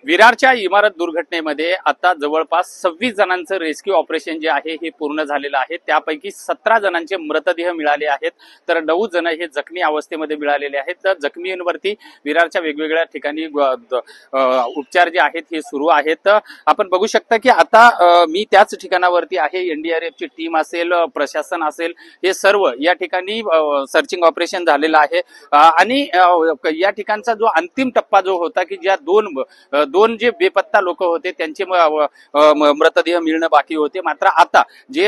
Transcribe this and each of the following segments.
विरारच्या इमारत दुर्घटनेमध्ये आता जवळपास 26 जणांचं रेस्क्यू ऑपरेशन जे आहे हे पूर्ण झालेलं आहे। त्यापैकी 17 जणांचे मृतदेह मिळाले आहेत, तर 9 जण हे जखमी अवस्थेमध्ये मिळालेले आहेत। तर जखमींवरती विरारच्या वेगवेगळ्या ठिकाणी उपचार जे आहेत हे सुरू आहेत। आपण बघू शकता की आता मी त्याच ठिकाणावरती आहे। एनडीआरएफची टीम असेल, प्रशासन असेल, हे सर्व या ठिकाणी सर्चिंग ऑपरेशन झालेलं आहे। आणि या ठिकाणचा जो अंतिम टप्पा जो होता की ज्या दोन जे बेपत्ता लोक होते त्यांचे मृतदेह मिळणं बाकी होते, मात्र आता जे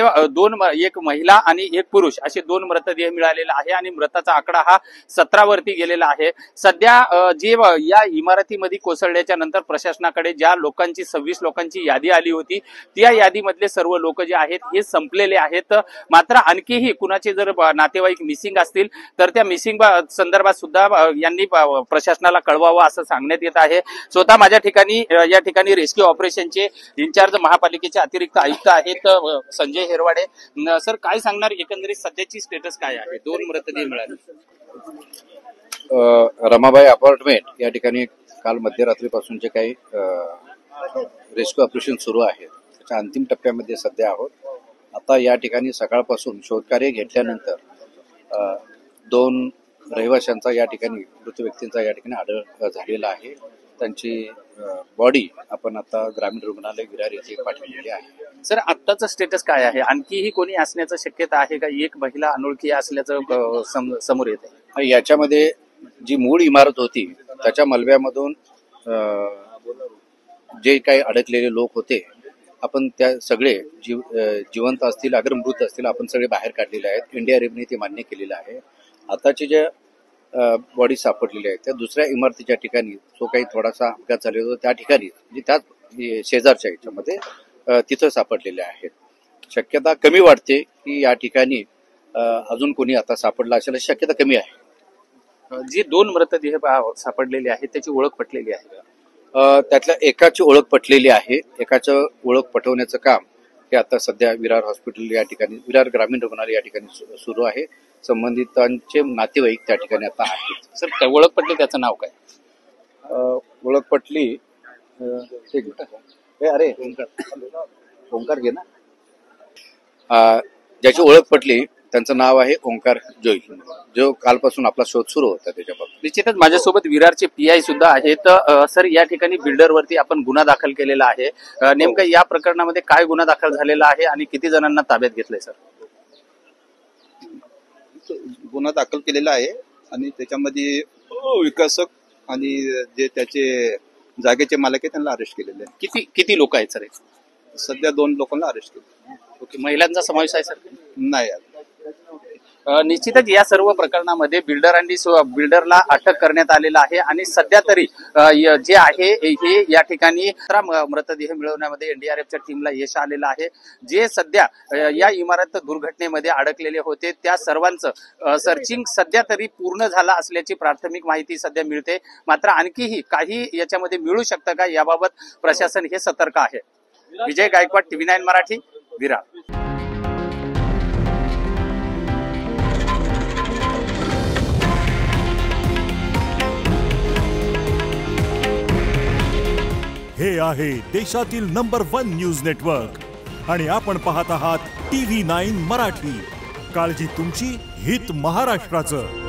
एक महिला आणि एक पुरुष असे 2 मृतदेह मिळालेला आहे आणि मृताचा आकडा हा 17 वरती गेलेला आहे। सध्या जे या इमारतीमध्ये कोसळल्याच्या नंतर प्रशासनाकडे ज्या लोकांची 26 लोकांची यादी आली होती त्या यादीमधले सर्व लोक जे आहेत हे संपलेले आहेत। मात्र आणखीही कुणाचे जर नातेवाईक मिसिंग असतील तर त्या मिसिंग संदर्भात सुद्धा यांनी प्रशासनाला कळवावं असं सांगण्यात येत आहे। स्वतः माझ्या या ठिकाणी रेस्क्यू ऑपरेशनचे इन्चार्ज महापालिकेचे अतिरिक्त आयुक्त आहेत संजय हेरवाडे। सर, काय सांगणार, एकंदरीत सध्याची स्टेटस काय आहे? 2 मृतदेह मिळाले। रमाबाई अपार्टमेंट या ठिकाणी काल मध्यरात्रीपासूनचे काही रेस्क्यू ऑपरेशन सुरू आहे, त्याच्या अंतिम टप्प्यामध्ये सध्या आहोत। आता या ठिकाणी सकाळपासून शोधकार्य घेतल्यानंतर 2 रहिवाशांचा या ठिकाणी मृत व्यक्तींचा या ठिकाणी आढळ झालेला आहे। त्यांची बॉडी आपण आता ग्रामीण रुग्णालय विरार येथे पाठवलेली आहे। सर, आत्ताचं स्टेटस काय आहे? आणखीही कोणी असण्याची शक्यता आहे का? एक महिला अनोळखी असल्याचं समोर येत आहे। याच्यामध्ये जी मूळ इमारत होती त्याच्या मलब्यामधून जे काही अडकलेले लोक होते आपण त्या सगळे जिवंत असतील अगर मृत असतील आपण सगळे बाहेर काढलेले आहेत। एनडीआरएफने ते मान्य केलेलं आहे। आताचे जे बॉडी सापडलेली आहे त्या दुसऱ्या इमारतीच्या ठिकाणी जो काही थोडासा अपघात झालेला होता त्या ठिकाणी म्हणजे त्याच शेजारच्या याच्यामध्ये तिथं सापडलेले आहेत। शक्यता कमी वाटते की या ठिकाणी अजून कोणी आता सापडला असेल, शक्यता कमी आहे। जे 2 मृतदेह सापडलेले आहेत त्याची ओळख पटलेली आहे? त्यातल्या एकाची ओळख पटलेली आहे। एकाचं ओळख पटवण्याचं काम हे आता सध्या विरार हॉस्पिटल या ठिकाणी, विरार ग्रामीण रुग्णालय या ठिकाणी सुरू आहे। संबंधितांचे नातेवाईक त्या ठिकाणी आता आहेत। सर, ओळख पटली, त्याचं नाव काय? ओळख पटली अरे ओंकार घे ना। ज्याची ओळख पटली त्यांचं नाव आहे ओंकार जोई, जो कालपासून आपला शोध सुरू होता त्याच्याबाबत। निश्चितच माझ्यासोबत विरारचे पीआय सुद्धा आहेत। सर, या ठिकाणी बिल्डरवरती आपण गुन्हा दाखल केलेला आहे। नेमकं या प्रकरणामध्ये काय गुन्हा दाखल झालेला आहे आणि किती जणांना ताब्यात घेतलंय? सर, गुन्हा दाखल केलेला आहे आणि त्याच्यामध्ये विकासक आणि जे त्याचे जागेचे मालक आहे त्यांना अरेस्ट केलेले आहे। किती लोक आहेत सर? सध्या 2 लोकांना अरेस्ट केले। ओके, महिलांचा समावेश आहे सर? नाही। निश्चितच या सर्व प्रकरणामध्ये बिल्डरला अटक करण्यात आलेला आहे आणि सध्या तरी जे आहे हे या ठिकाणी मृतदेह मिळवण्यामध्ये एनडीआरएफच्या टीमला यश आलेलं आहे। जे सध्या या इमारत दुर्घटनेमध्ये अडकलेले होते त्या सर्वांचं सर्चिंग सध्या तरी पूर्ण झालं असल्याची प्राथमिक माहिती सध्या मिळते, मात्र आणखीही काही याच्यामध्ये मिळू शकतं का याबाबत प्रशासन हे सतर्क आहे। विजय गायकवाड, TV9 मराठी, विरार। हे आहे देशातील नंबर 1 न्यूज नेटवर्क आणि आपण पाहत आहात TV9 मराठी। काळजी तुमची, हित महाराष्ट्राचं।